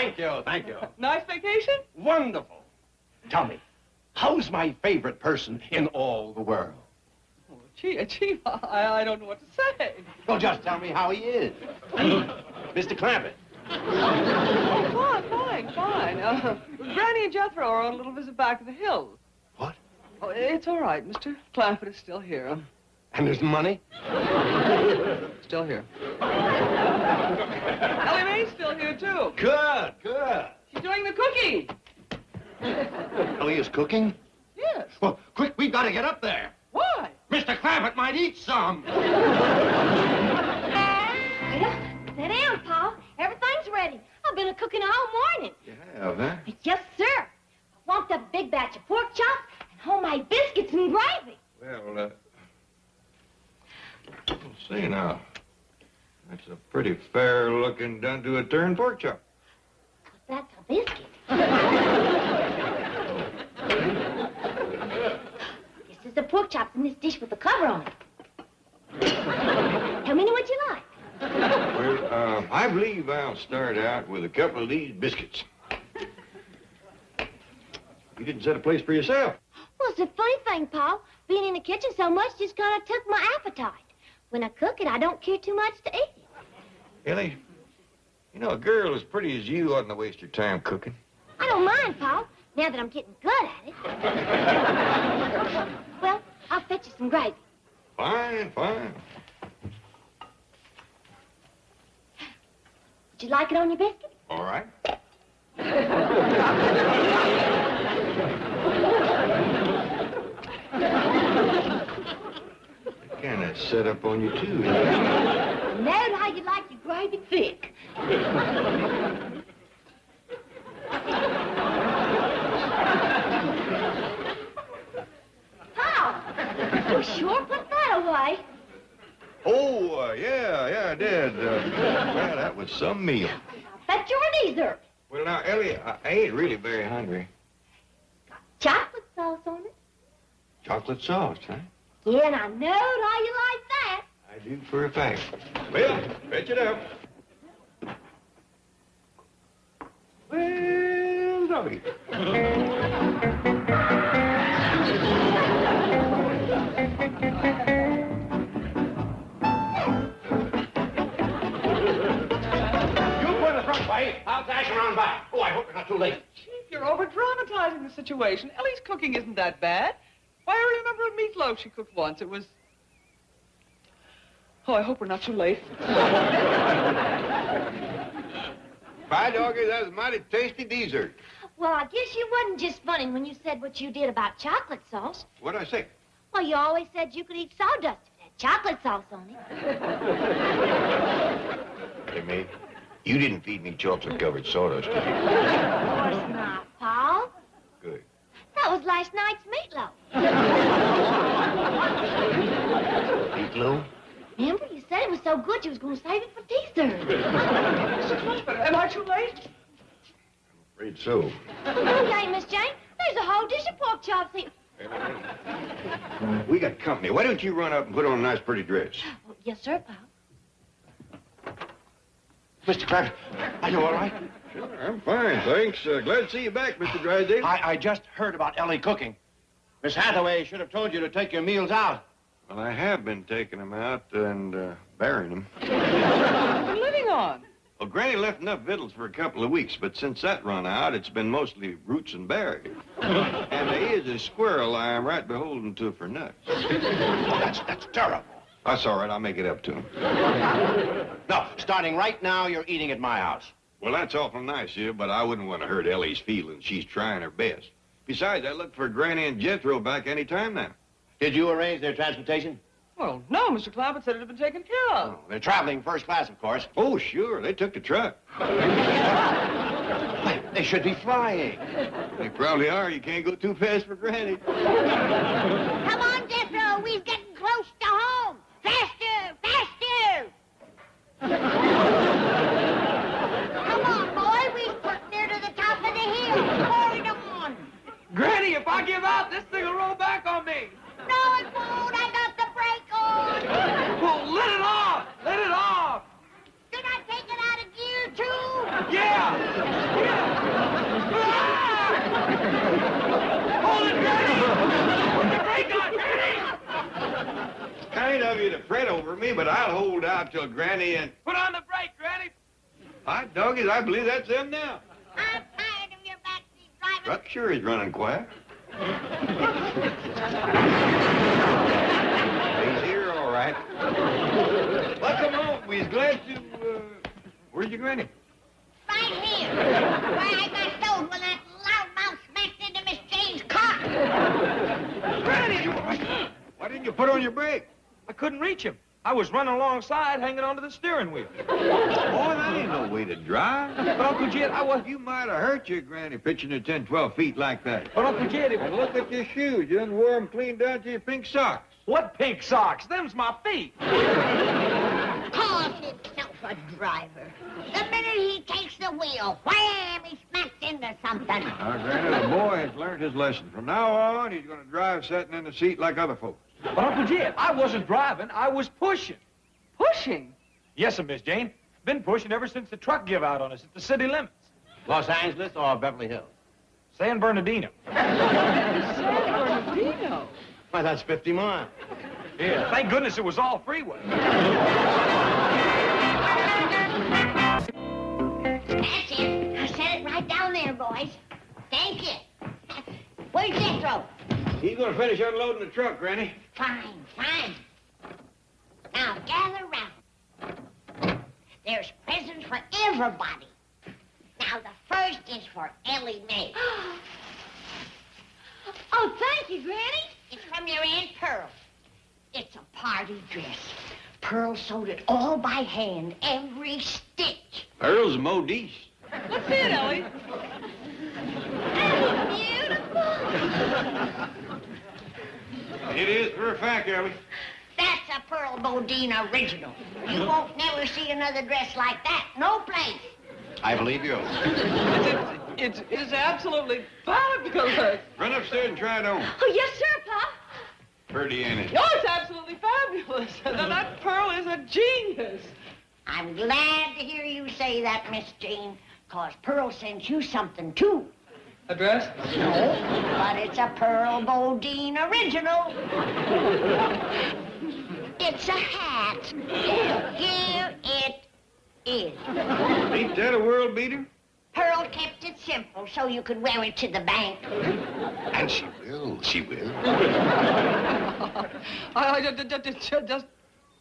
Thank you, thank you. Nice vacation? Wonderful. Tell me, how's my favorite person in all the world? Oh, Chief, I don't know what to say. Well, just tell me how he is. Mr. Clampett. Oh, fine. Granny and Jethro are on a little visit back to the hills. What? Oh, it's all right. Mr. Clampett is still here. And there's money? Still here. Ellie Mae's still here, too. Good. She's doing the cooking. Ellie is cooking? Yes. Well, quick, we've got to get up there. Why? Mr. Clampett might eat some. Sit down, Paul. Everything's ready. I've been cooking all morning. You have, huh? Yes, sir. I warmed up a big batch of pork chops and homemade biscuits and gravy. Well, let's see now. That's a pretty fair-looking done-to-a-turn pork chop. That's a biscuit. This is the pork chops in this dish with the cover on it. How many would you like? Well, I believe I'll start out with a couple of these biscuits. You didn't set a place for yourself. Well, it's a funny thing, Paul. Being in the kitchen so much just kind of took my appetite. When I cook it, I don't care too much to eat it. Ellie, you know, a girl as pretty as you oughtn't to waste her time cooking. I don't mind, Paul, now that I'm getting good at it. Well, I'll fetch you some gravy. Fine. Would you like it on your biscuit? All right. Kind of set up on you, too. I know how you like your gravy thick. Paul, you sure put that away. Oh, yeah, I did. Well, that was some meal. I bet you're a dessert. Well, now, Ellie, I ain't really very hungry. Chocolate sauce on it. Chocolate sauce, huh? Yeah, and I know how you like that. I do for a fact. Well, fetch it up. Well, doggy. I'll dash around back. Oh, I hope you're not too late. Chief, you're over-dramatizing the situation. Ellie's cooking isn't that bad. Why, I remember a meatloaf she cooked once. It was... Oh, I hope we're not too late. By doggy, that was a mighty tasty dessert. Well, I guess you wasn't just funny when you said what you did about chocolate sauce. What'd I say? Well, you always said you could eat sawdust if it had chocolate sauce on it. Hey, mate, you didn't feed me chocolate covered sawdust, did you? Of course not, Paul. Good. That was last night's meatloaf. Meatloaf? Remember, you said it was so good you was going to save it for dessert. Am I too late? I'm afraid so. Okay, Miss Jane, there's a whole dish of pork chops here. We got company. Why don't you run up and put on a nice, pretty dress? Oh, yes, sir, Paul. Mr. Krabs, are you all right? Sure, I'm fine, thanks. Glad to see you back, Mr. Drysdale. I just heard about Ellie cooking. Miss Hathaway should have told you to take your meals out. Well, I have been taking them out and burying them. What are you living on? Well, Granny left enough victuals for a couple of weeks, but since that run out, it's been mostly roots and berries. And there is a squirrel I am right beholden to for nuts. That's terrible. That's all right. I'll make it up to him. No, starting right now, you're eating at my house. Well, that's awful nice of you, but I wouldn't want to hurt Ellie's feelings. She's trying her best. Besides, I look for Granny and Jethro back any time now. Did you arrange their transportation? Well, no, Mr. Clampett said it had been taken care of. Oh, they're traveling first class, of course. Oh, sure. They took the truck. They should be flying. They probably are. You can't go too fast for Granny. Come on, Jethro, we're getting close to home. Faster, faster! Come on, boy, we're put near to the top of the hill. Hurry on. Granny, if I give out, this thing will roll back on me. No, it won't. I got the brake on. Well, let it off! Let it off! Should I take it out of gear, too? Yeah! Hold it, Granny! Put the brake on, Granny! Kind of you to fret over me, but I'll hold out till Granny and... Put on the brake, Granny! Hot doggies, I believe that's them now. I'm tired of your backseat driving. Truck sure is running quiet. He's here, all right. Well, come on. We's glad to, where's your Granny? Right here, where I got stowed when that loudmouth smacked into Miss Jane's car. Granny! Why didn't you put on your brake? I couldn't reach him. I was running alongside, hanging onto the steering wheel. Boy, that ain't no way to drive. But, Uncle Jed, You might have hurt your Granny pitching her 10, 12 feet like that. But Uncle Jed, And look at your shoes. You done wore them clean down to your pink socks. what pink socks? Them's my feet. Calls himself a driver. The minute he takes the wheel, wham, he smacks into something. Now, Granny, the boy has learned his lesson. From now on, he's going to drive sitting in the seat like other folks. But, Uncle Jed, I wasn't driving. I was pushing. Pushing? Yes, sir, Miss Jane. Been pushing ever since the truck give out on us at the city limits. Los Angeles or Beverly Hills? San Bernardino. San Bernardino. Why, that's 50 miles. Yeah, thank goodness it was all freeway. That's it. I set it right down there, boys. Thank you. Where's Jethro? He's going to finish unloading the truck, Granny. Fine, fine. Now, gather round. There's presents for everybody. Now, the first is for Ellie Mae. Oh, thank you, Granny. It's from your Aunt Pearl. It's a party dress. Pearl sewed it all by hand, every stitch. Earl's Modiste. Let's see it, Ellie. Oh, beautiful. It is for a fact, Ellie. That's a Pearl Bodine original. You won't never see another dress like that. No place. I believe you. It is absolutely fabulous. Run upstairs and try it on. Oh, yes, sir, Pa. Pretty, ain't it? Oh, it's absolutely fabulous. That Pearl is a genius. I'm glad to hear you say that, Miss Jane, 'cause Pearl sent you something, too. A dress? No, but it's a Pearl Bodine original. It's a hat. Here it is. Ain't that a world beater? Pearl kept it simple so you could wear it to the bank. And she will. She will. I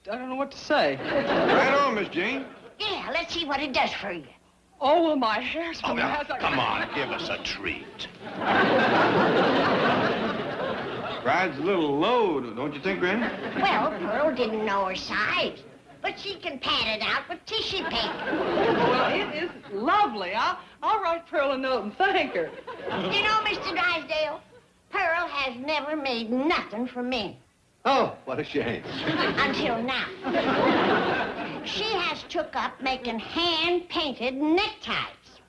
don't know what to say. Right on, Miss Jane. Yeah, let's see what it does for you. Oh, well, my hair's Oh, from now, the come on. Give us a treat. Ride's a little low, don't you think, Granny? Well, Pearl didn't know her size, but she can pad it out with tissue paper. Well, it is lovely. I'll write Pearl a note and thank her. You know, Mr. Drysdale, Pearl has never made nothing for men. Oh, what a shame. Until now. She has took up making hand-painted neckties.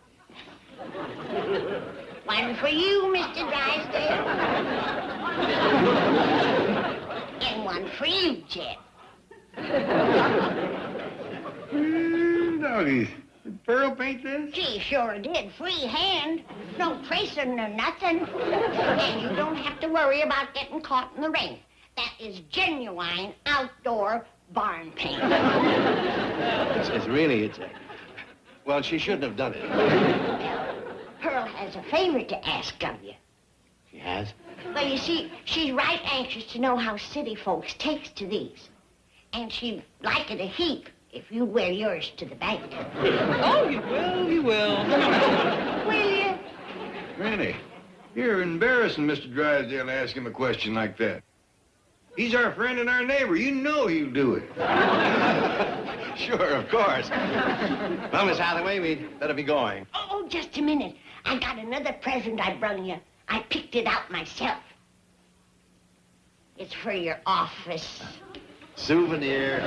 One for you, Mr. Drysdale. And one for you, Jed. Doggies. Did Pearl paint this? She sure did. Free hand. No tracing or nothing. And you don't have to worry about getting caught in the rain. That is genuine outdoor barn paint. It's really, well, she shouldn't have done it. Pearl has a favor to ask of you. She has? Well, you see, she's right anxious to know how city folks takes to these. And she'd like it a heap if you'd wear yours to the bank. Oh, you will. Will you? Granny, you're embarrassing Mr. Drysdale to ask him a question like that. He's our friend and our neighbor. You know he'll do it. Sure, of course. Well, Miss Hathaway, we'd better be going. Oh, just a minute. I got another present I brung you. I picked it out myself. It's for your office. Souvenir.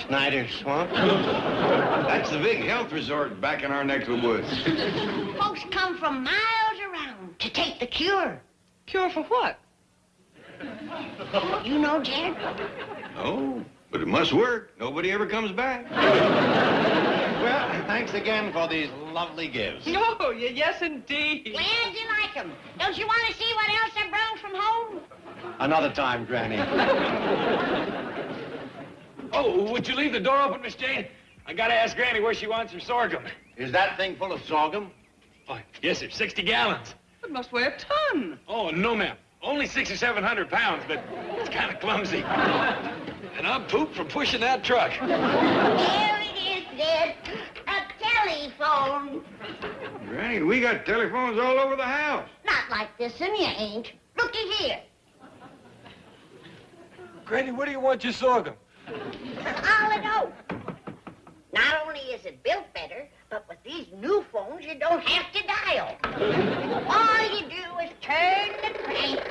Snyder's Swamp. That's the big health resort back in our neck of the woods. Folks come from miles around to take the cure. Cure for what? You know, Jed? No, but it must work. Nobody ever comes back. Well, thanks again for these lovely gifts. Oh, yes, indeed. Glad you like them. Don't you want to see what else I brought from home? Another time, Granny. Oh, would you leave the door open, Miss Jane? I gotta ask Granny where she wants her sorghum. Is that thing full of sorghum? Oh, yes, sir, 60 gallons. It must weigh a ton. Oh, no, ma'am. Only 600 or 700 pounds, but it's kind of clumsy. And I'm pooped from pushing that truck. There it is, Dad. A telephone. Granny, we got telephones all over the house. Not like this, and you ain't. Looky here. Granny, where do you want your sorghum? Solid oak. Not only is it built better, but with these new phones, you don't have to dial. All you do is turn the crank,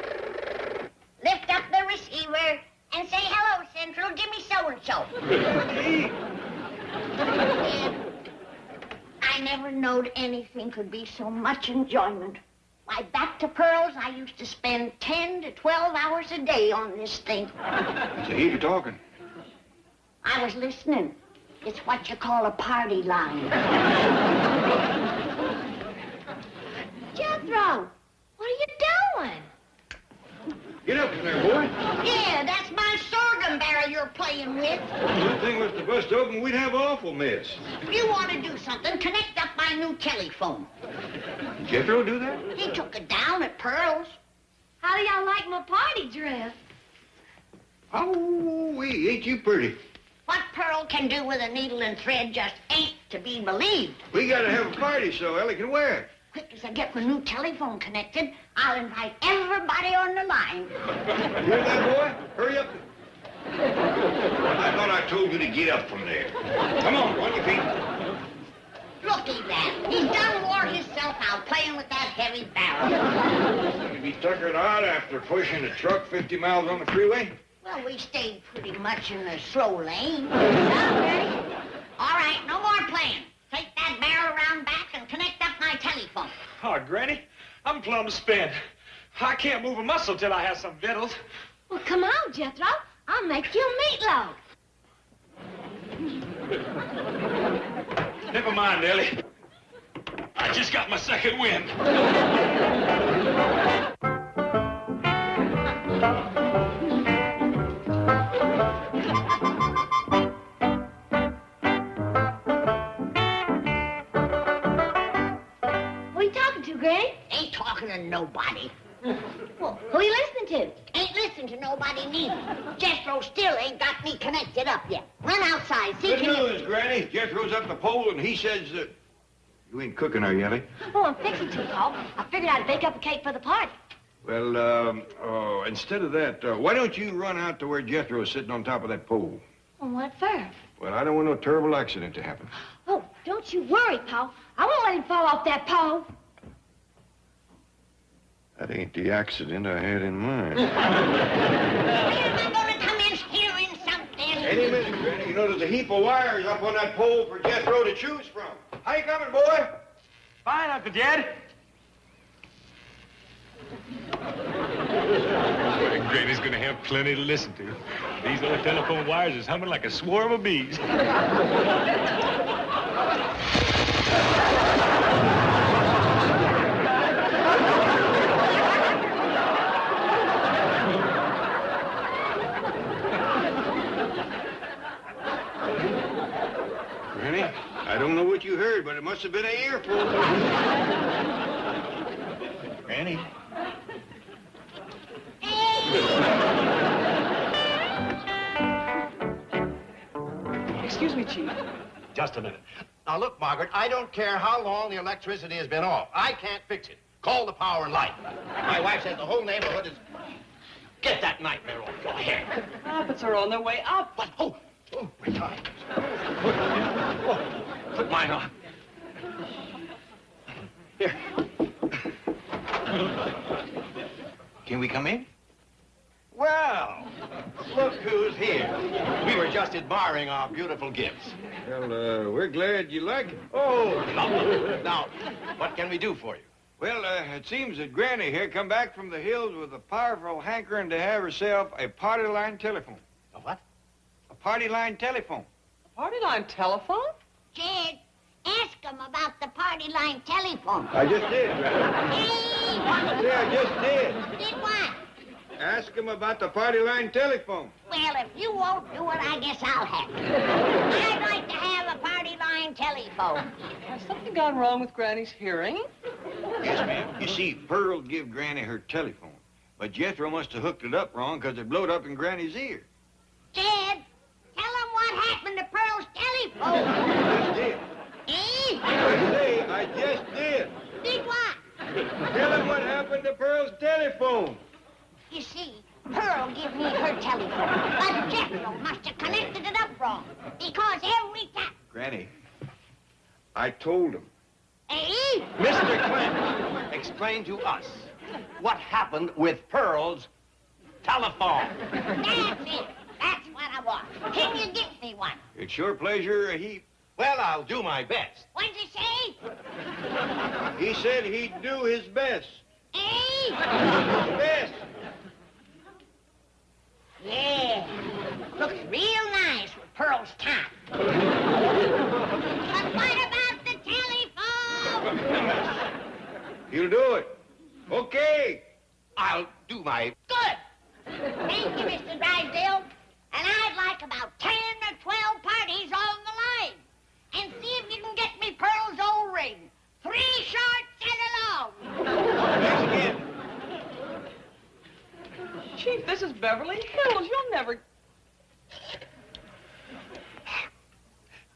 lift up the receiver, and say, hello, Central, give me so-and-so. I never knowed anything could be so much enjoyment. Why, back to Pearls, I used to spend 10 to 12 hours a day on this thing. It's a heap of talking. I was listening. It's what you call a party line. Jethro, what are you doing? Get up from there, boy. Yeah, that's my sorghum barrel you're playing with. That thing was to bust open, we'd have an awful mess. If you want to do something, connect up my new telephone. Jethro do that? He took it down at Pearls. How do y'all like my party dress? Oh, ain't you pretty? What Pearl can do with a needle and thread just ain't to be believed. We gotta have a party so Ellie can wear it. Quick as I get my new telephone connected, I'll invite everybody on the line. Hear that, boy? Hurry up. I thought I told you to get up from there. Come on your feet. Looky that. He's done wore himself out playing with that heavy barrel. You be tuckered out after pushing a truck 50 miles on the freeway? Well, we stayed pretty much in the slow lane. Ready? All right, no more playing. Take that barrel around back and connect up my telephone. Oh, Granny, I'm plumb spent. I can't move a muscle till I have some victuals. Well, come on, Jethro. I'll make you a meatloaf. Never mind, Ellie. I just got my second wind. Granny? Ain't talking to nobody. Well, who are you listening to? Ain't listening to nobody neither. Jethro still ain't got me connected up yet. Run outside, see Good can news, Granny. Jethro's up the pole and he says that... You ain't cooking, are you, Ellie? Oh, I'm fixing to, Paul. I figured I'd bake up a cake for the party. Well, instead of that, why don't you run out to where Jethro's sitting on top of that pole? Well, what for? Well, I don't want no terrible accident to happen. Oh, don't you worry, Paul. I won't let him fall off that pole. That ain't the accident I had in mind. When am I going to come in hearing something? Any minute, Granny. You know, there's a heap of wires up on that pole for Jethro to choose from. How you coming, boy? Fine, Uncle Jed. Granny's gonna have plenty to listen to. These old telephone wires is humming like a swarm of bees. Granny, I don't know what you heard, but it must have been an earful. Granny. Excuse me, Chief. Just a minute. Now, look, Margaret, I don't care how long the electricity has been off. I can't fix it. Call the power and light. My wife says the whole neighborhood is... Get that nightmare off your head. Clampetts are on their way up. What? Oh, we're time. Put mine on. Here. Can we come in? Well, look who's here. We were just admiring our beautiful gifts. Well, we're glad you like it. Oh, now, what can we do for you? Well, it seems that Granny here come back from the hills with a powerful hankering to have herself a party line telephone. A what? A party line telephone. Party line telephone? Jed, ask him about the party line telephone. I just did, Granny. Hey! Yeah, I just did. Did what? Ask him about the party line telephone. Well, if you won't do it, I guess I'll have to. I'd like to have a party line telephone. Has something gone wrong with Granny's hearing? Yes, ma'am. You see, Pearl give Granny her telephone, but Jethro must have hooked it up wrong because it blowed up in Granny's ear. Jed, tell him what happened to Pearl's telephone. I just did. Eh? I just did. Did what? Tell him what happened to Pearl's telephone. You see, Pearl give me her telephone, but Jethro must have connected it up wrong, because every time... Granny, I told him. Eh? Mr. Clamp, explain to us what happened with Pearl's telephone. That's it. That's what I want. Can you get me one? It's your pleasure a heap. Well, I'll do my best. What'd you say? He said he'd do his best. Eh? Best. Yeah. Looks real nice with Pearl's top. But what about the telephone? He'll do it. Okay. I'll do my... Good. Thank you, Mr. Drysdale. And I'd like about 10 or 12 parties on the line. And see if you can get me Pearl's old ring. 3 short and a long. Thanks again. Chief, this is Beverly Hills. You'll never...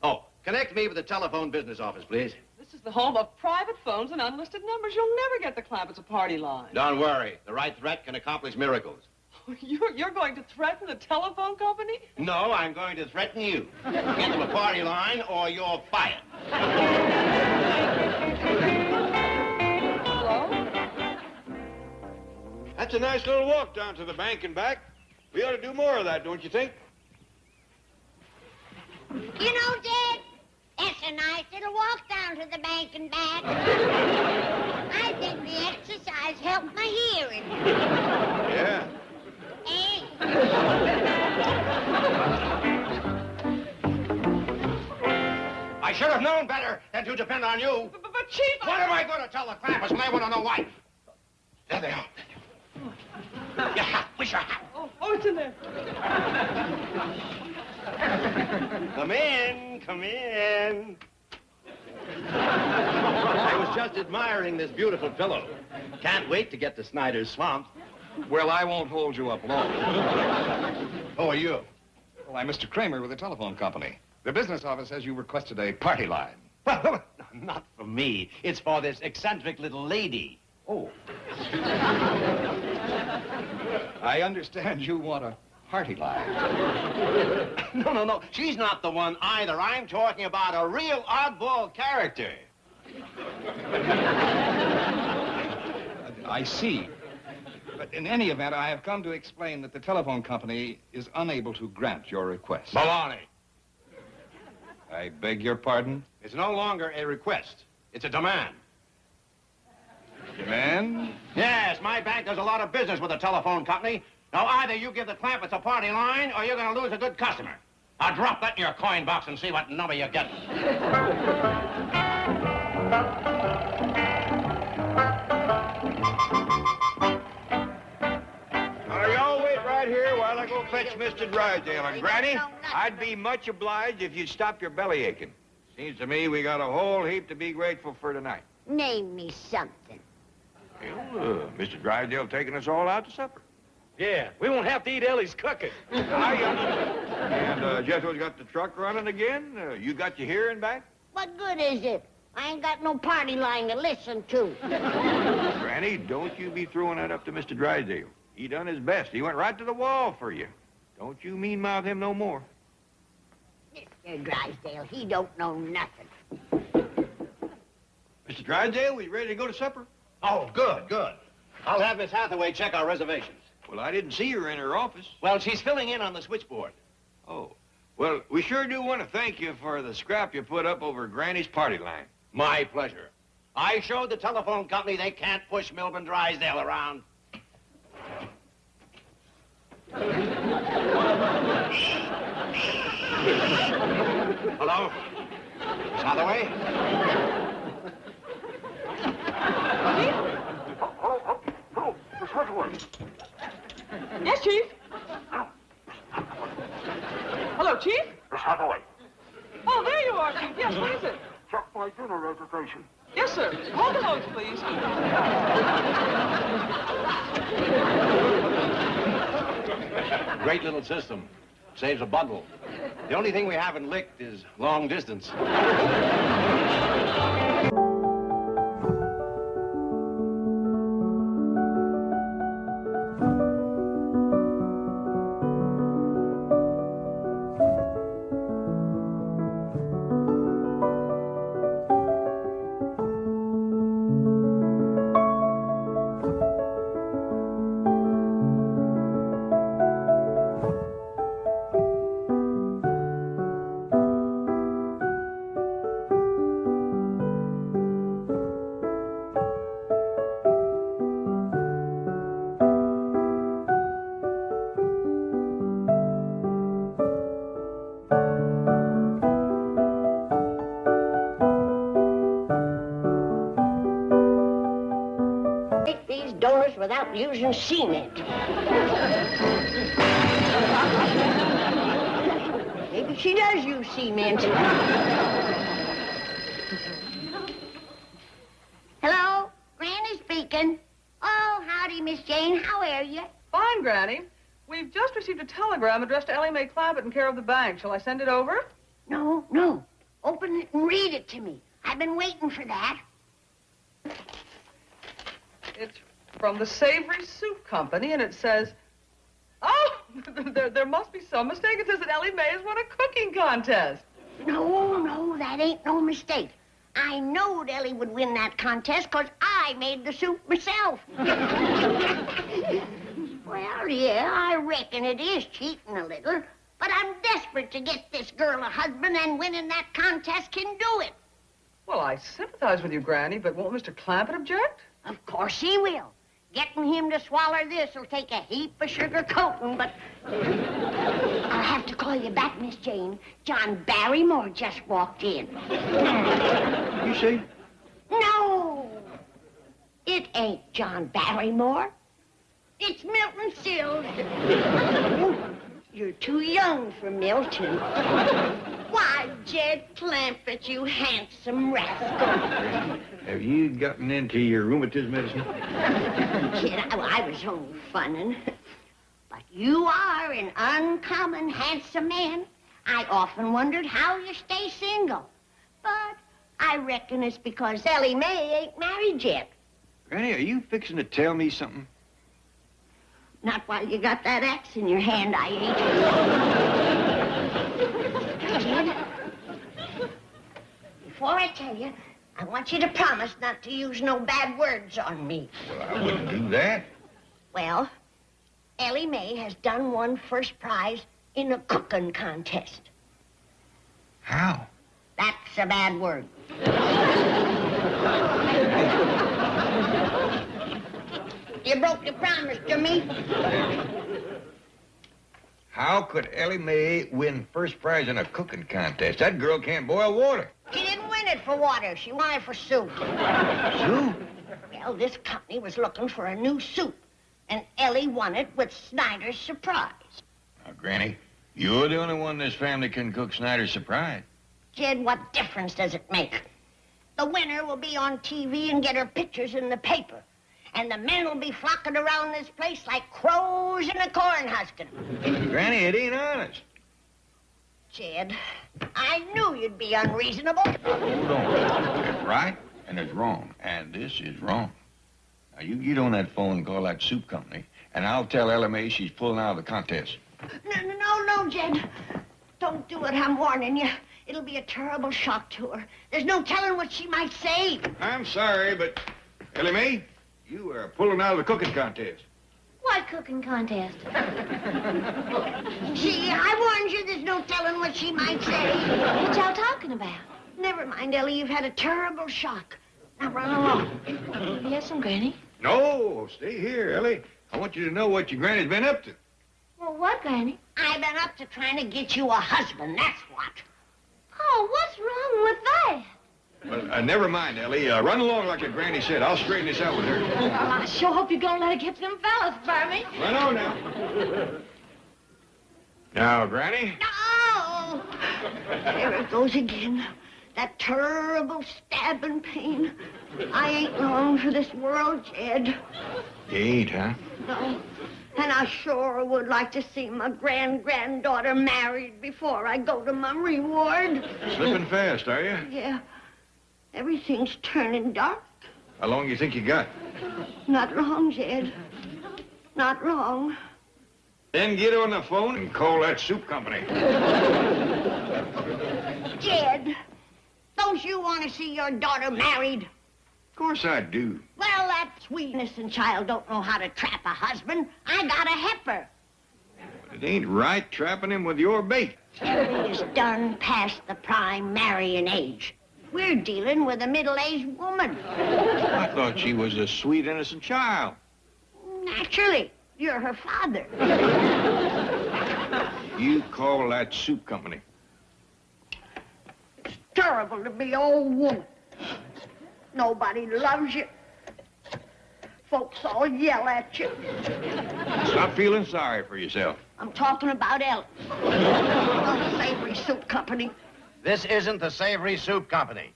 Oh, connect me with the telephone business office, please. This is the home of private phones and unlisted numbers. You'll never get the Clampetts a party line. Don't worry. The right threat can accomplish miracles. You're going to threaten the telephone company? No, I'm going to threaten you. Get to a party line or you're fired. Hello? That's a nice little walk down to the bank and back. We ought to do more of that, don't you think? You know, Jed, that's a nice little walk down to the bank and back. I think the exercise helped my hearing. Yeah. Eh? I should have known better than to depend on you. But Chief, What am I going to tell the Clampetts when they want to know why? There they are. Your hat. Where's your hat? Oh, it's in there. Come in. Come in. I was just admiring this beautiful pillow. Can't wait to get to Snyder's Swamp. Well, I won't hold you up long. Who are you? Well, I'm Mr. Kramer with the telephone company. The business office says you requested a party line. Well, not for me. It's for this eccentric little lady. Oh. I understand you want a party line. No. She's not the one either. I'm talking about a real oddball character. I see. But in any event, I have come to explain that the telephone company is unable to grant your request. Baloney. I beg your pardon? It's no longer a request. It's a demand. Demand? Yes, my bank does a lot of business with the telephone company. Now, either you give the Clampetts a party line, or you're going to lose a good customer. Now, drop that in your coin box and see what number you get. Y'all wait right here while I go fetch Mr. Drysdale. And Granny, I'd be much obliged if you'd stop your belly aching. Seems to me we got a whole heap to be grateful for tonight. Name me something. Well, Mr. Drysdale taking us all out to supper. Yeah, we won't have to eat Ellie's cooking. And Jethro's got the truck running again. You got your hearing back? What good is it? I ain't got no party line to listen to. Granny, don't you be throwing that up to Mr. Drysdale. He done his best. He went right to the wall for you. Don't you mean-mouth him no more. Mr. Drysdale, he don't know nothing. Mr. Drysdale, we ready to go to supper? Oh, good. I'll have Miss Hathaway check our reservations. Well, I didn't see her in her office. Well, she's filling in on the switchboard. Oh. Well, we sure do want to thank you for the scrap you put up over Granny's party line. My pleasure. I showed the telephone company they can't push Milburn Drysdale around. Hello? Miss By the way. Yes, Chief? Hello, Chief? Miss Hathaway. Oh, there you are, Chief. Yes, what is it? Check my dinner reservation. Yes, sir. Hold the notes, please. Great little system. Saves a bundle. The only thing we haven't licked is long distance. Without using cement. Maybe she does use cement. Hello, Granny speaking. Oh, howdy, Miss Jane. How are you? Fine, Granny. We've just received a telegram addressed to Ellie Mae Clampett in care of the bank. Shall I send it over? No. Open it and read it to me. I've been waiting for that. It's from the Savory Soup Company, and it says, oh, there must be some mistake. It says that Ellie Mae has won a cooking contest. No, that ain't no mistake. I knowed Ellie would win that contest because I made the soup myself. Well, yeah, I reckon it is cheating a little, but I'm desperate to get this girl a husband, and winning that contest can do it. Well, I sympathize with you, Granny, but won't Mr. Clampett object? Of course he will. Getting him to swallow this will take a heap of sugar coating, but I'll have to call you back, Miss Jane. John Barrymore just walked in. You see? No, it ain't John Barrymore. It's Milton Sills. You're too young for Milton. Why, Jed Clampett, you handsome rascal. Have you gotten into your rheumatism medicine? Kid, I was only funning. But you are an uncommon handsome man. I often wondered how you stay single. But I reckon it's because Ellie Mae ain't married yet. Granny, are you fixing to tell me something? Not while you got that axe in your hand, I ain't. Jed, before I tell you, I want you to promise not to use no bad words on me. Well, I wouldn't do that. Well, Ellie Mae has won first prize in a cooking contest. How? That's a bad word. You broke your promise to me. How could Ellie Mae win first prize in a cooking contest? That girl can't boil water. She didn't win it for water. She won it for soup. Soup? Well, this company was looking for a new soup, and Ellie won it with Snyder's Surprise. Now, Granny, you're the only one in this family can cook Snyder's Surprise. Jed, what difference does it make? The winner will be on TV and get her pictures in the paper. And the men will be flocking around this place like crows in a corn husking. Granny, it ain't honest. Jed, I knew you'd be unreasonable. Now, hold on. There's right and there's wrong, and this is wrong. Now, you get on that phone and call that soup company, and I'll tell Ellie Mae she's pulling out of the contest. No, Jed. Don't do it, I'm warning you. It'll be a terrible shock to her. There's no telling what she might say. I'm sorry, but Ellie Mae, you are pulling out of the cooking contest. What cooking contest? See, I warned you there's no telling what she might say. What y'all talking about? Never mind, Ellie, you've had a terrible shock. Now run along. Yes, some Granny. No, stay here, Ellie. I want you to know what your granny's been up to. Well, what, Granny? I've been up to trying to get you a husband, that's what. Oh, what's wrong with that? Never mind, Ellie. Run along like your granny said. I'll straighten this out with her. Well, I sure hope you're gonna let her get them fellas for me. Run on now. Now, Granny. No! There it goes again. That terrible stabbing pain. I ain't long for this world, Jed. You ain't, huh? No. And I sure would like to see my granddaughter married before I go to my reward. Slipping fast, are you? Yeah. Everything's turning dark. How long you think you got? Not long, Jed. Not long. Then get on the phone and call that soup company. Jed, don't you want to see your daughter married? Of course I do. Well, that sweet innocent child don't know how to trap a husband. I got a heifer. But it ain't right trapping him with your bait. Jerry is done past the prime marrying age. We're dealing with a middle-aged woman. I thought she was a sweet, innocent child. Naturally. You're her father. You call that soup company. It's terrible to be an old woman. Nobody loves you. Folks all yell at you. Stop feeling sorry for yourself. I'm talking about Ellen. The Savory Soup Company. This isn't the Savory Soup Company.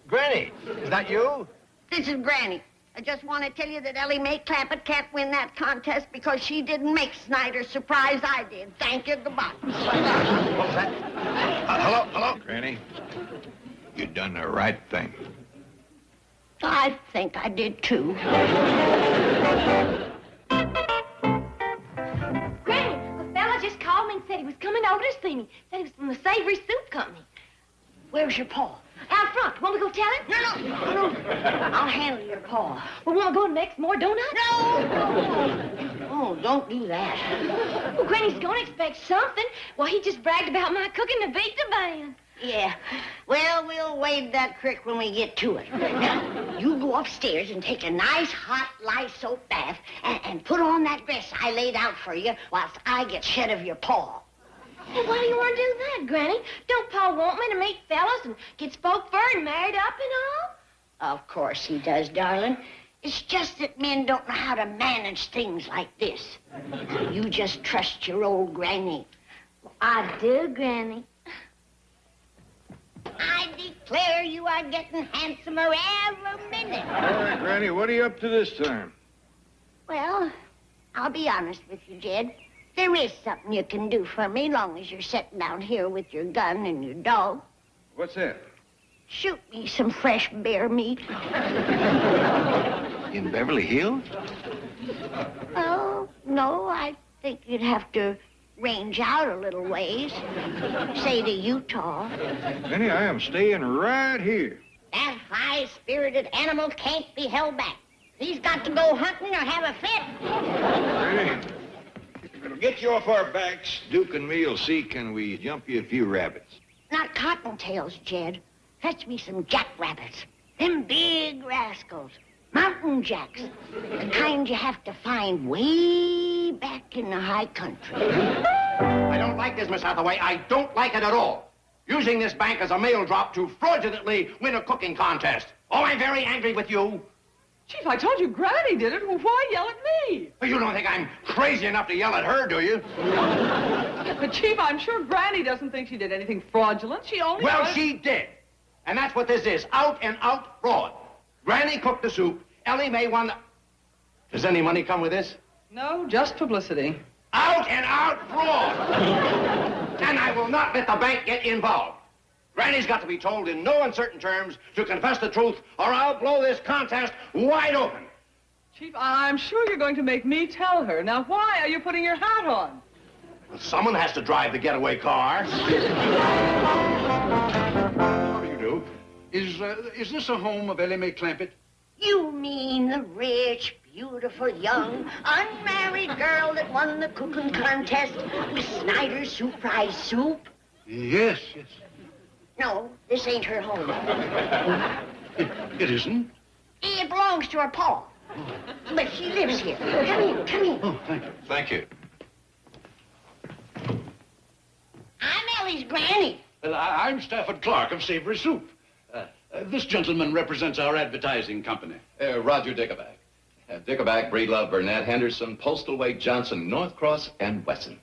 Granny, is that you? This is Granny. I just want to tell you that Ellie Mae Clampett can't win that contest because she didn't make Snyder's surprise. I did. Thank you. Goodbye. What was that? Hello? Granny, you done the right thing. I think I did, too. Granny, a fella just called me and said he was coming over to see me. Said he was from the Savory Soup Company. Where's your paw? Out front. Want me to go tell him? No. I'll handle your paw. Well, want to go and make some more donuts? No! Oh, don't do that. Well, Granny's going to expect something. Well, he just bragged about my cooking to beat the band. Yeah. Well, we'll wade that creek when we get to it. Now, you go upstairs and take a nice hot lye soap bath and put on that dress I laid out for you whilst I get shed of your paw. Well, why do you want to do that, Granny? Don't Pa want me to meet fellas and get spoke for and married up and all? Of course he does, darling. It's just that men don't know how to manage things like this. You just trust your old granny. I do, Granny. I declare you are getting handsomer every minute. All right, Granny, what are you up to this time? Well, I'll be honest with you, Jed. There is something you can do for me, long as you're sitting down here with your gun and your dog. What's that? Shoot me some fresh bear meat. In Beverly Hills? Oh, no, I think you'd have to range out a little ways. Say to Utah. Granny, I am staying right here. That high-spirited animal can't be held back. He's got to go hunting or have a fit. Granny, it'll get you off our backs. Duke and me'll see, can we jump you a few rabbits? Not cottontails, Jed. Fetch me some jackrabbits. Them big rascals. Mountain jacks. The kind you have to find way back in the high country. I don't like this, Miss Hathaway. I don't like it at all. Using this bank as a mail drop to fraudulently win a cooking contest. Oh, I'm very angry with you. Chief, I told you Granny did it. Well, why yell at me? Well, you don't think I'm crazy enough to yell at her, do you? But, Chief, I'm sure Granny doesn't think she did anything fraudulent. She only... Well, she did. And that's what this is. Out and out fraud. Granny cooked the soup. Ellie Mae won the... Does any money come with this? No, just publicity. Out and out fraud. And I will not let the bank get involved. Granny's got to be told in no uncertain terms to confess the truth, or I'll blow this contest wide open. Chief, I'm sure you're going to make me tell her. Now, why are you putting your hat on? Well, someone has to drive the getaway car. How do you do? Is this a home of Ellie Mae Clampett? You mean the rich, beautiful, young, unmarried girl that won the cooking contest with Snyder's surprise soup? Yes. No, this ain't her home. It isn't? It belongs to her pa. But she lives here. Come in. Oh, thank you. Thank you. I'm Ellie's granny. Well, I'm Stafford Clark of Savory Soup. This gentleman represents our advertising company. Roger Dickaback. Dickaback, Breedlove, Burnett, Henderson, Postalway, Johnson, Northcross, and Wesson.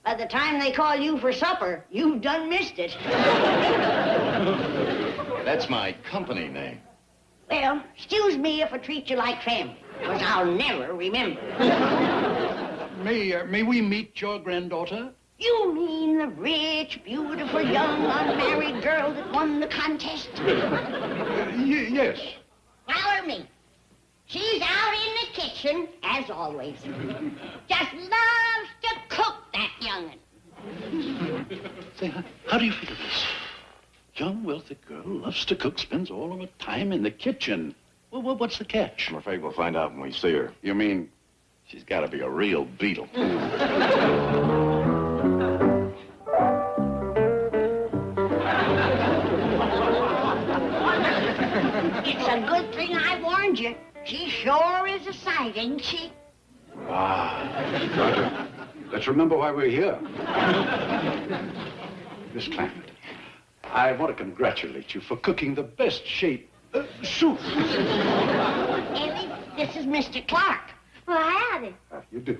By the time they call you for supper, you've done missed it. That's my company name. Well, excuse me if I treat you like family, because I'll never remember. May we meet your granddaughter? You mean the rich, beautiful, young, unmarried girl that won the contest? Yes. Follow me. She's out in the kitchen, as always. Just loves to cook, that young'un. Say, how do you feel this? Young, wealthy girl loves to cook, spends all of her time in the kitchen. Well, what's the catch? I'm afraid we'll find out when we see her. You mean? She's got to be a real beetle. It's a good thing I warned you. She sure is a sight, ain't she? Roger, let's remember why we're here. Miss Clampett, I want to congratulate you for cooking the best shape soup. Ellie, this is Mr. Clark. Well, howdy. You do.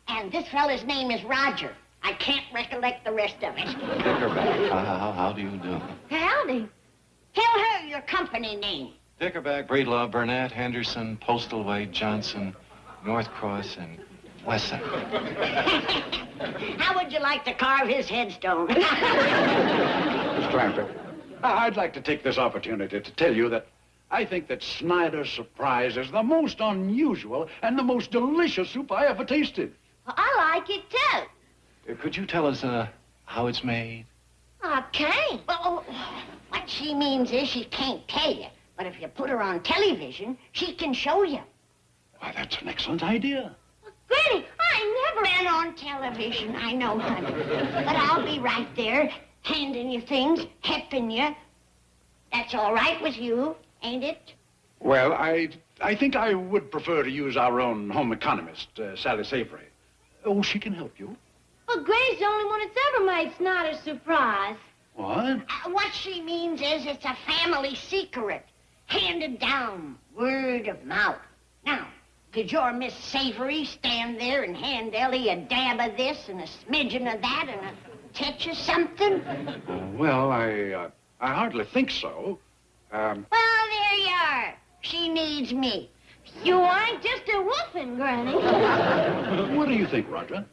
And this fella's name is Roger. I can't recollect the rest of it. Dickerback, how do you do? Howdy. Tell her your company name. Dickerback, Breedlove, Burnett, Henderson, Postalway, Johnson, Northcross, and Wesson. How would you like to carve his headstone? Miss Clampett, I'd like to take this opportunity to tell you that I think that Snyder's Surprise is the most unusual and the most delicious soup I ever tasted. Well, I like it, too. Could you tell us, how it's made? I can't. Well, what she means is she can't tell you. But if you put her on television, she can show you. Why, that's an excellent idea. Well, Granny, I ain't never... Been on television, I know, honey. But I'll be right there, handing you things, helping you. That's all right with you, ain't it? Well, I think I would prefer to use our own home economist, Sally Savory. Oh, she can help you. Well, Granny's the only one that's ever made Snyder's Surprise. What? What she means is it's a family secret. Handed down, word of mouth. Now, could your Miss Savory stand there and hand Ellie a dab of this and a smidgen of that and a touch of something? Well, I hardly think so. Well, there you are. She needs me. You ain't just a woofing, Granny. What do you think, Roger?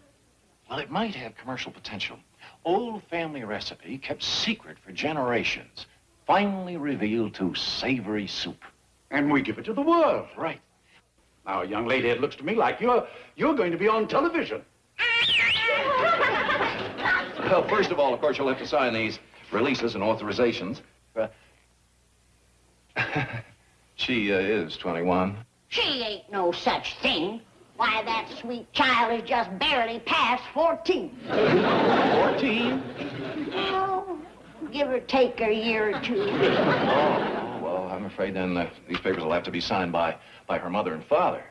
Well, it might have commercial potential. Old family recipe kept secret for generations. Finally revealed to savory soup. And we give it to the world. Right. Now, young lady, it looks to me like you're going to be on television. Well, first of all, of course, you'll have to sign these releases and authorizations. She is 21. She ain't no such thing. Why, that sweet child is just barely past 14. 14? Oh, give or take a year or two. Oh, well, I'm afraid then these papers will have to be signed by her mother and father.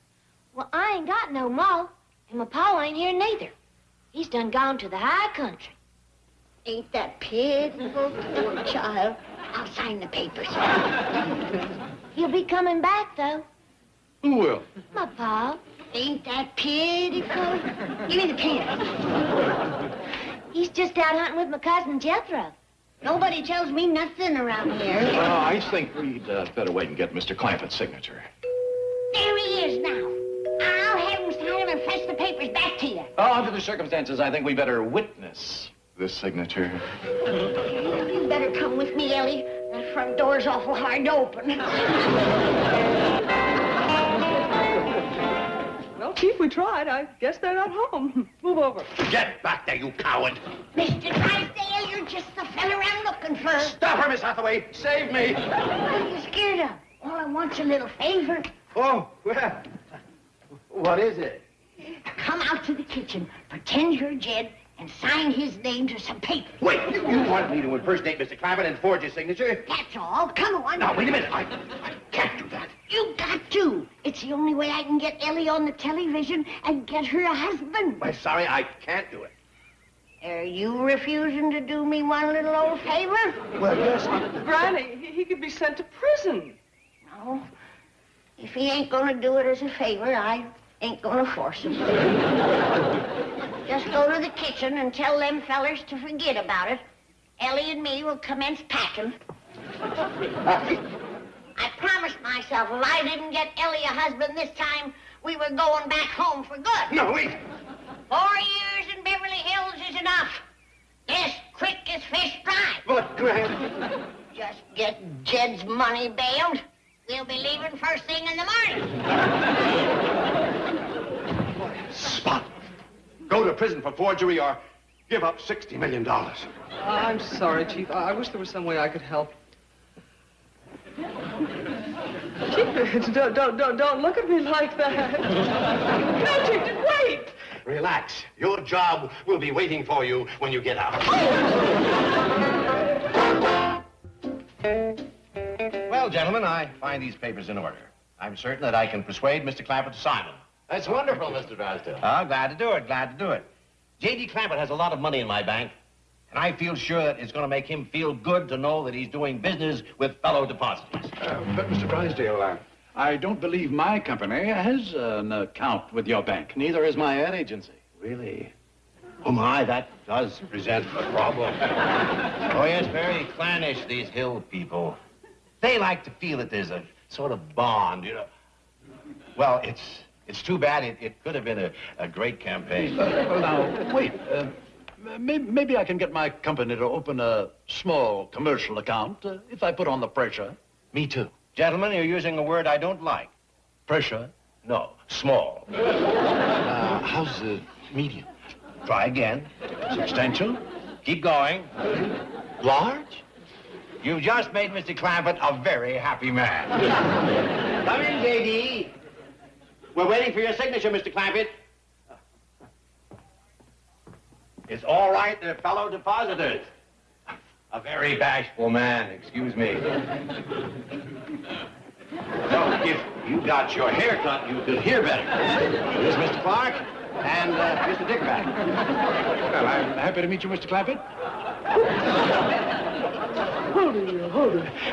Well, I ain't got no ma, and my pa ain't here neither. He's done gone to the high country. Ain't that pitiful, poor child? I'll sign the papers. He'll be coming back, though. Who will? My pa. Ain't that pitiful? Give me the pen. He's just out hunting with my cousin Jethro. Nobody tells me nothing around here. I think we'd better wait and get Mr. Clampett's signature. There he is now. I'll have him sign him and fetch the papers back to you. Oh, under the circumstances, I think we better witness this signature. You better come with me, Ellie. That front door's awful hard to open. Well, Chief, we tried. I guess they're not home. Move over. Get back there, you coward. Mr. Drysdale, you're just the fella I'm looking for. Stop her, Miss Hathaway. Save me. What are you scared of? All I want's a little favor. Oh, well, what is it? Come out to the kitchen, pretend you're Jed, and sign his name to some papers. Wait, you want me to impersonate Mr. Clampett and forge his signature? That's all. Come on. Now, wait a minute. I can't do that. You got to. It's the only way I can get Ellie on the television and get her a husband. I'm sorry, I can't do it. Are you refusing to do me one little old favor? Well, yes. Granny, he could be sent to prison. No. If he ain't gonna do it as a favor, I ain't gonna force him. Just go to the kitchen and tell them fellers to forget about it. Ellie and me will commence packing. I promised myself if I didn't get Ellie a husband this time, we were going back home for good. No, wait. 4 years in Beverly Hills is enough. This quick as fish fry. But, Gran... Just get Jed's money bailed. We'll be leaving first thing in the morning. Spot. Go to prison for forgery or give up $60 million. I'm sorry, Chief. I wish there was some way I could help. Chief, don't look at me like that. No, Chief, just wait. Relax. Your job will be waiting for you when you get out. Well, gentlemen, I find these papers in order. I'm certain that I can persuade Mr. Clampett to sign them. That's wonderful, Mr. Drysdale. Oh, glad to do it, glad to do it. J.D. Clampett has a lot of money in my bank, and I feel sure that it's going to make him feel good to know that he's doing business with fellow depositors. But, Mr. Drysdale, I don't believe my company has an account with your bank. Neither is my ad agency. Really? Oh, my, that does present a problem. Oh, yes, very clannish, these Hill people. They like to feel that there's a sort of bond, you know. Well, it's too bad. It could have been a great campaign. Well, now, wait. Maybe I can get my company to open a small commercial account if I put on the pressure. Me too. Gentlemen, you're using a word I don't like. Pressure? No, small. How's the medium? Try again. Substantial? Keep going. Large? You've just made Mr. Clampett a very happy man. Come in, J.D. We're waiting for your signature, Mr. Clampett. It's all right, they're fellow depositors. A very bashful man, excuse me. So, if you got your hair cut, you could hear better. This is Mr. Clark and Mr. Dickerback. Well, I'm happy to meet you, Mr. Clampett.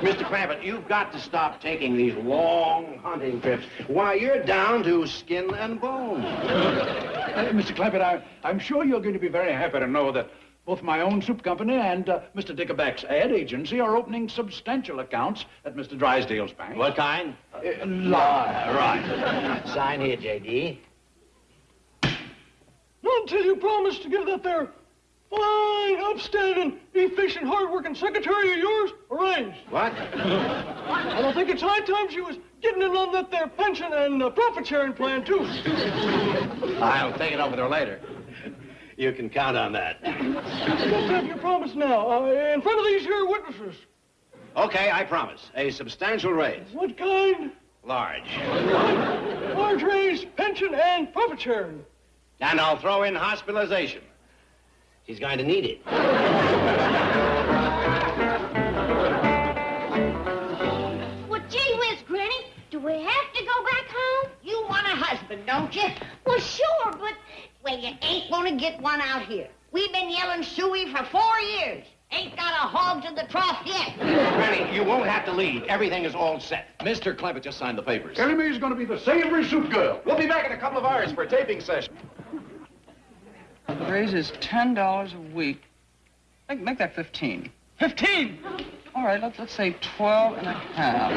Mr. Clampett, you've got to stop taking these long hunting trips. Why, you're down to skin and bone. Mr. Clampett, I'm sure you're going to be very happy to know that both my own soup company and Mr. Dickerback's ad agency are opening substantial accounts at Mr. Drysdale's bank. What kind? Right. Sign here, J.D. Not until you promise to give that there fine, upstanding, efficient, hard-working secretary of yours a raise. What? And I think it's high time she was getting in on that there pension and profit-sharing plan, too. I'll take it up with her later. You can count on that. You got to have your promise now, in front of these here witnesses. Okay, I promise. A substantial raise. What kind? Large. Large raise, pension, and profit-sharing. And I'll throw in hospitalization. She's going to need it. Well, gee whiz, Granny, do we have to go back home? You want a husband, don't you? Well, sure, but... Well, you ain't gonna get one out here. We've been yelling suey for 4 years. Ain't got a hog to the trough yet. Granny, you won't have to leave. Everything is all set. Mr. Clampett just signed the papers. Ellie Mae's going to be the savory soup girl. We'll be back in a couple of hours for a taping session. The raise is $10 a week. Make that 15. 15! All right, let's say 12 and a half.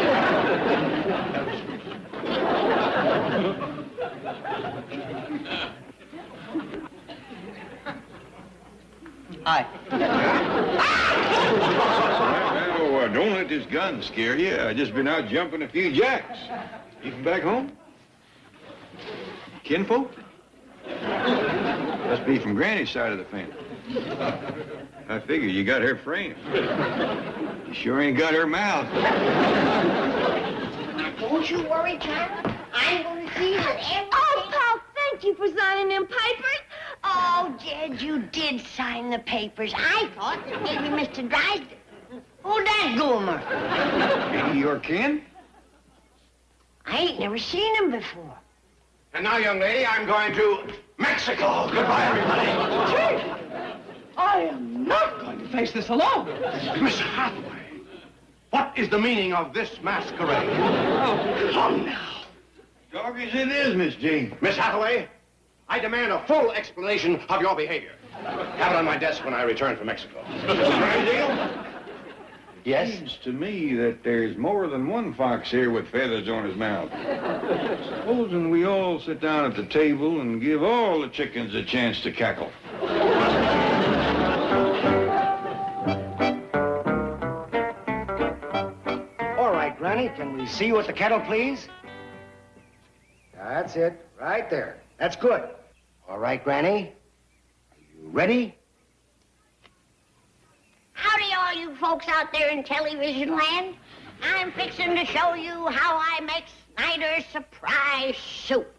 Hi. Oh, don't let this gun scare you. I just been out jumping a few jacks. You from back home? Kinfolk? Must be from Granny's side of the family. I figure you got her framed. You sure ain't got her mouth. Now, don't you worry, child. I'm going to see that everything... Oh, Paul, thank you for signing them papers. Oh, Jed, you did sign the papers. I thought that maybe Mr. Drysdale... Who's that goomer? Ain't he your kin? I ain't never seen him before. And now, young lady, I'm going to Mexico. Goodbye, everybody. I am not going to face this alone. Miss Hathaway, what is the meaning of this masquerade? Oh, come now. Doggies it is, Miss Jean. Miss Hathaway, I demand a full explanation of your behavior. Have it on my desk when I return from Mexico. Yes? Seems to me that there's more than one fox here with feathers on his mouth. Supposing we all sit down at the table and give all the chickens a chance to cackle. All right, Granny, can we see you at the kettle, please? That's it, right there. That's good. All right, Granny. Are you ready? Howdy, all you folks out there in television land. I'm fixing to show you how I make Snyder's surprise soup.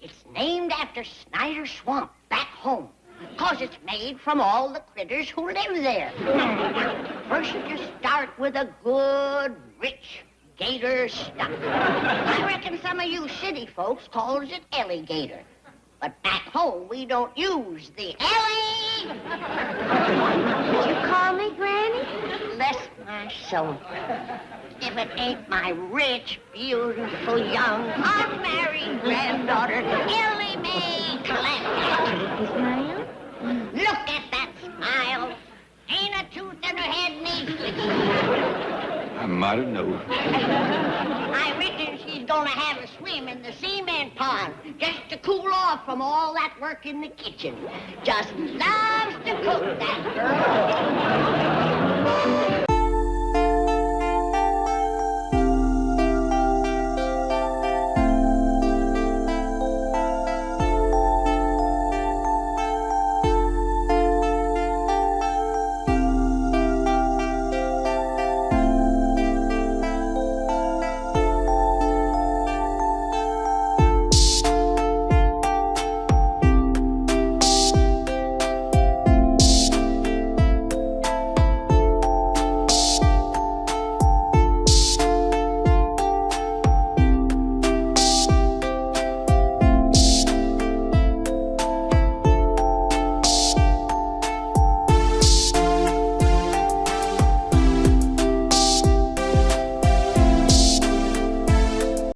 It's named after Snyder Swamp back home, 'cause it's made from all the critters who live there. First, you start with a good, rich gator stock. I reckon some of you city folks calls it alligator. But back home, we don't use the Ellie. Did you call me, Granny? Bless my soul. If it ain't my rich, beautiful, young, unmarried granddaughter, Ellie Mae Clampetts. Smile? Look at that smile. Ain't a tooth in her head needs. I might have known. I reckon she's gonna have a swim in the cement pond just to cool off from all that work in the kitchen. Just loves to cook, that girl.